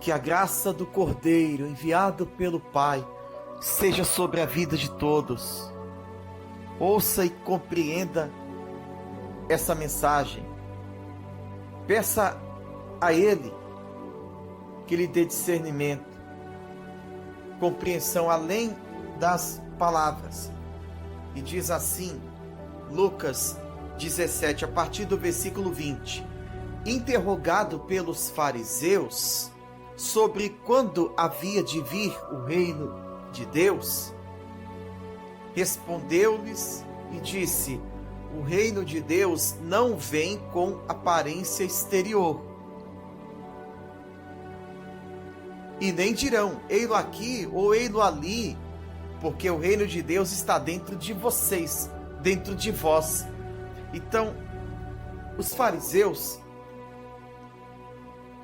Que a graça do Cordeiro, enviado pelo Pai, seja sobre a vida de todos. Ouça e compreenda essa mensagem. Peça a Ele que lhe dê discernimento, compreensão além das palavras. E diz assim, Lucas 17, a partir do versículo 20. Interrogado pelos fariseus sobre quando havia de vir o reino de Deus, respondeu-lhes e disse: o reino de Deus não vem com aparência exterior. E nem dirão, ei-lo aqui ou ei-lo ali, porque o reino de Deus está dentro de vocês, dentro de vós. Então, os fariseus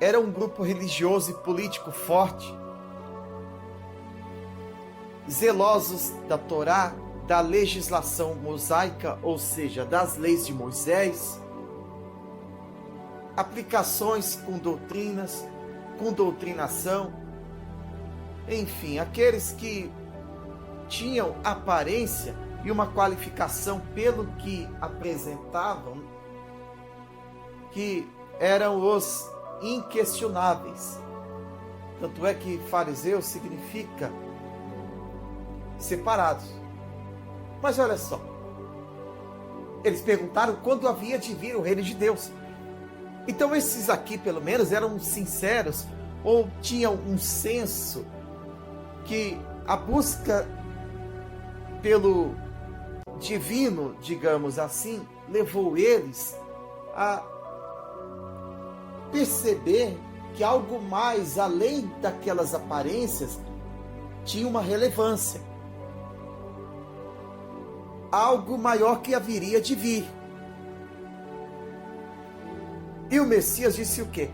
eram um grupo religioso e político forte, zelosos da Torá, da legislação mosaica, ou seja, das leis de Moisés, aplicações com doutrinas, com doutrinação, enfim, aqueles que tinham aparência e uma qualificação pelo que apresentavam, que eram os inquestionáveis. Tanto é que fariseu significa separados. Mas olha só, eles perguntaram quando havia de vir o reino de Deus. Então esses aqui pelo menos eram sinceros, ou tinham um senso que a busca pelo divino, digamos assim, levou eles a perceber que algo mais além daquelas aparências tinha uma relevância. Algo maior que haveria de vir. E o Messias disse o quê?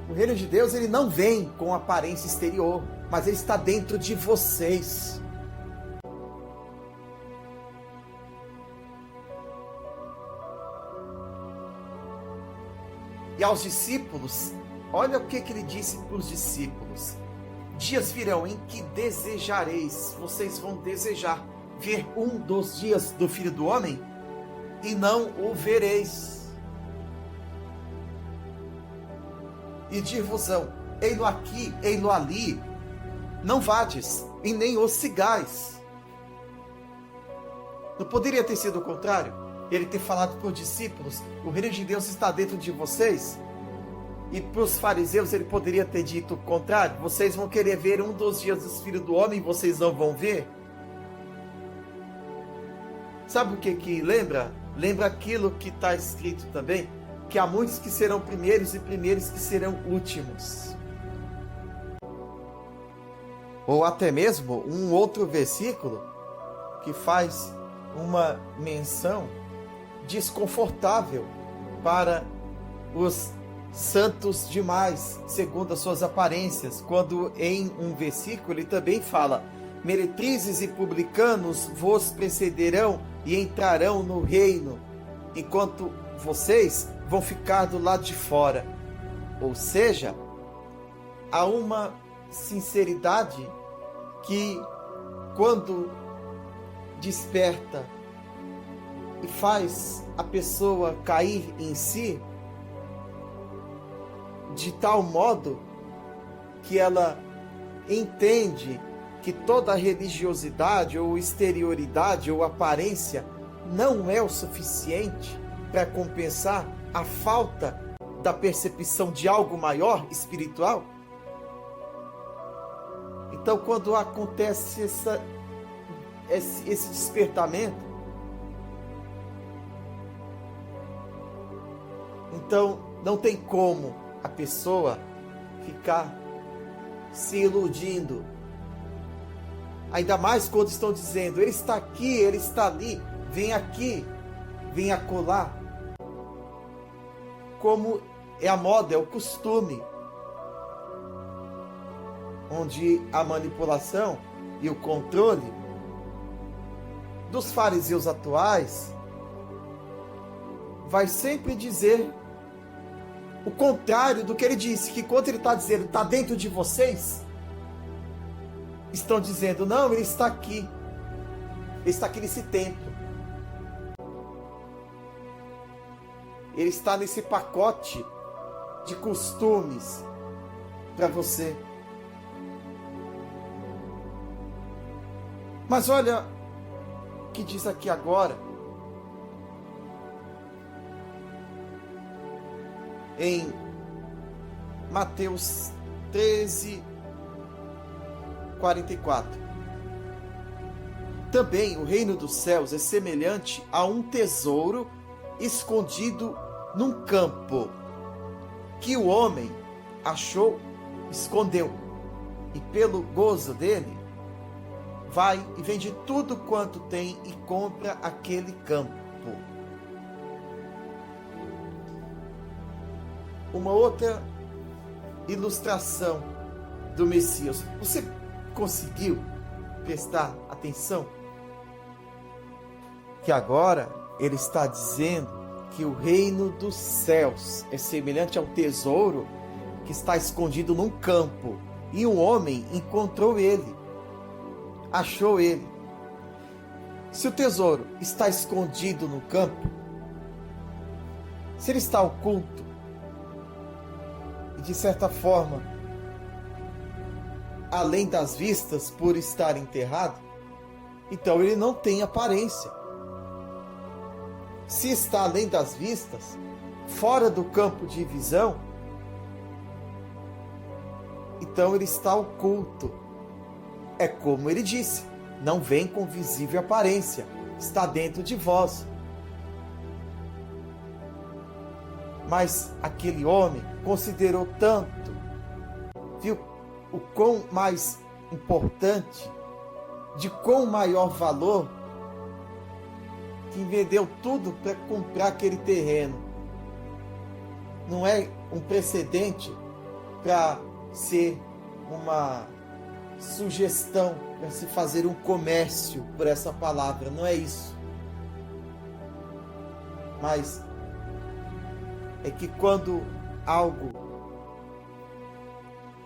O reino de Deus, ele não vem com aparência exterior, mas ele está dentro de vocês. E aos discípulos, olha o que ele disse para os discípulos: dias virão em que desejareis, vocês vão desejar ver um dos dias do Filho do Homem, e não o vereis. E dir-vos-ão, ei-lo aqui, ei-lo ali, não vades, e nem os sigais. Não poderia ter sido o contrário? Ele ter falado para os discípulos, o reino de Deus está dentro de vocês? E para os fariseus ele poderia ter dito o contrário, vocês vão querer ver um dos dias do Filho do Homem e vocês não vão ver? Sabe o que lembra? Lembra aquilo que está escrito também, que há muitos que serão primeiros e primeiros que serão últimos. Ou até mesmo um outro versículo que faz uma menção desconfortável para os santos demais, segundo as suas aparências, quando em um versículo ele também fala: meretrizes e publicanos vos precederão e entrarão no reino, enquanto vocês vão ficar do lado de fora. Ou seja, há uma sinceridade que, quando desperta e faz a pessoa cair em si, de tal modo que ela entende que toda religiosidade ou exterioridade ou aparência não é o suficiente para compensar a falta da percepção de algo maior espiritual. Então, quando acontece esse despertamento, então não tem como a pessoa ficar se iludindo. Ainda mais quando estão dizendo, ele está aqui, ele está ali, vem aqui, vem acolá. Como é a moda, é o costume, onde a manipulação e o controle dos fariseus atuais vai sempre dizer o contrário do que ele disse, que quando ele está dizendo está dentro de vocês, estão dizendo não, ele está aqui nesse templo, ele está nesse pacote de costumes para você. Mas olha o que diz aqui agora, em Mateus 13, 44. Também o reino dos céus é semelhante a um tesouro escondido num campo, que o homem achou, escondeu, e pelo gozo dele, vai e vende tudo quanto tem e compra aquele campo. Uma outra ilustração do Messias. Você conseguiu prestar atenção? Que agora ele está dizendo que o reino dos céus é semelhante ao tesouro que está escondido num campo, e um homem encontrou ele, achou ele. Se o tesouro está escondido no campo, se ele está oculto, e de certa forma, além das vistas por estar enterrado, então ele não tem aparência. Se está além das vistas, fora do campo de visão, então ele está oculto. É como ele disse, não vem com visível aparência, está dentro de vós. Mas aquele homem considerou tanto, viu o quão mais importante, de quão maior valor, que vendeu tudo para comprar aquele terreno. Não é um precedente para ser uma sugestão para se fazer um comércio por essa palavra, não é isso. Mas é que quando algo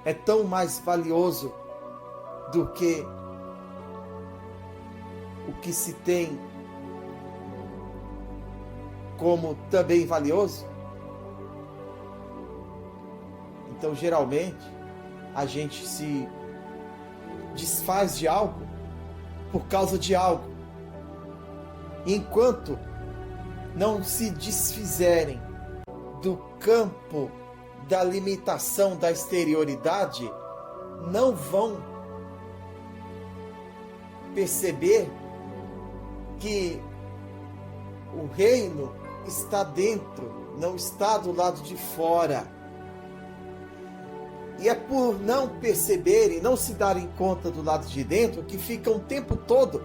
é tão mais valioso do que o que se tem como também valioso, então geralmente a gente se desfaz de algo por causa de algo. Enquanto não se desfizerem do campo da limitação da exterioridade, não vão perceber que o reino está dentro, não está do lado de fora. E é por não perceberem, não se darem conta do lado de dentro, que ficam o tempo todo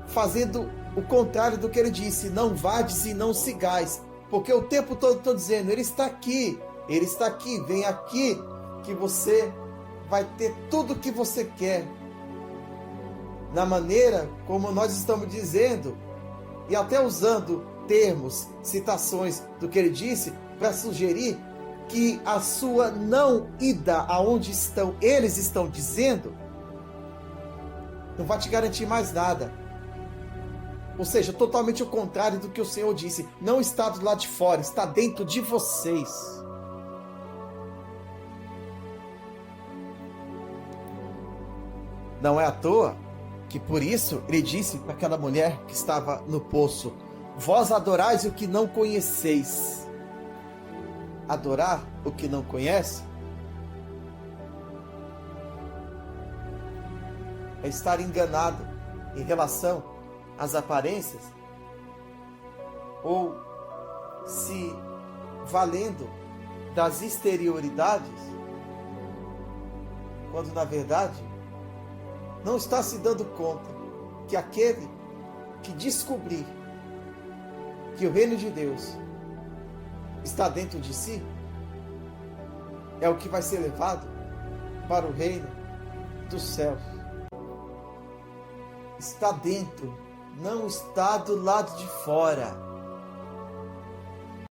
fazendo o contrário do que ele disse: não vades e não sigais. Porque o tempo todo estou dizendo, ele está aqui, vem aqui, que você vai ter tudo o que você quer. Na maneira como nós estamos dizendo, e até usando termos, citações do que ele disse, para sugerir que a sua não ida aonde eles estão dizendo, não vai te garantir mais nada. Ou seja, totalmente o contrário do que o Senhor disse. Não está do lado de fora, está dentro de vocês. Não é à toa que por isso ele disse para aquela mulher que estava no poço: vós adorais o que não conheceis. Adorar o que não conhece é estar enganado em relação às aparências, ou se valendo das exterioridades, quando na verdade não está se dando conta que aquele que descobrir que o reino de Deus está dentro de si é o que vai ser levado para o reino dos céus. Está dentro, não está do lado de fora.